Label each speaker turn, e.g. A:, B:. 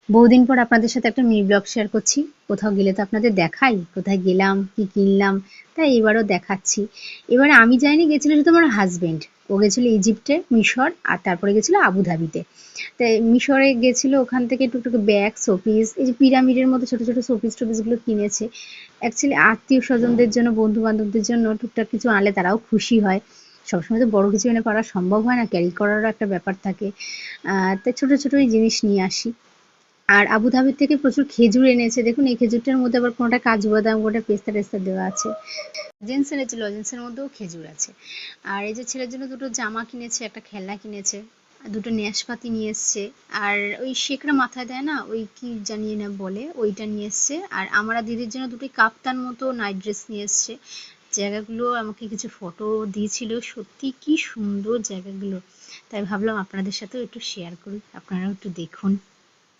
A: বহুদিন পর আপনাদের সাথে একটা মিনি ব্লগ শেয়ার করছি। কোথাও গেলে তো আপনাদের দেখাই কোথায় গেলাম, কি কিনলাম, তাই এবারও দেখাচ্ছি। এবারে আমি যাইনি, গেছিল শুধু আমার হাজবেন্ড। ও গেছিল ইজিপ্টে, মিশর, আর তারপরে গেছিল আবুধাবিতে। তাই মিশরে গেছিল, ওখান থেকে টুকটুক ব্যাগ, শোপিস, এই যে পিরামিডের মতো ছোট ছোট শোপিস টোপিসগুলো কিনেছে। অ্যাকচুয়ালি আত্মীয় স্বজনদের জন্য, বন্ধু বান্ধবদের জন্য টুকটাক কিছু আনলে তারাও খুশি হয়। সবসময় তো বড় কিছু এনে করা সম্ভব হয় না, ক্যারি করারও একটা ব্যাপার থাকে। তাই ছোট ছোট এই জিনিস নিয়ে আসি। আর আবুধাবি থেকে প্রচুর খেজুর এনেছে, দেখুন এই খেজুরটার মধ্যে আবার কোনোটা কাজু বাদাম, কোনোটা পেস্তা টেস্তা দেওয়া আছে। লজেন্স এনেছে, লজেন্সের মধ্যেও খেজুর আছে। আর এই যে ছেলের জন্য দুটো জামা কিনেছে, একটা খেলনা কিনেছে, আর দুটো ন্যাশপাতি নিয়ে এসছে। আর ওই শেকড়া মাথায় দেয় না, ওই কি জানিয়ে না বলে, ওইটা নিয়ে এসছে। আর আমরা দিদির জন্য দুটো কাপ্তান মতো নাইট ড্রেস নিয়ে এসছে। জায়গাগুলো আমাকে কিছু ফটো দিয়েছিল, সত্যি কি সুন্দর জায়গাগুলো। তাই ভাবলাম আপনাদের সাথেও একটু শেয়ার করি, আপনারাও একটু দেখুন।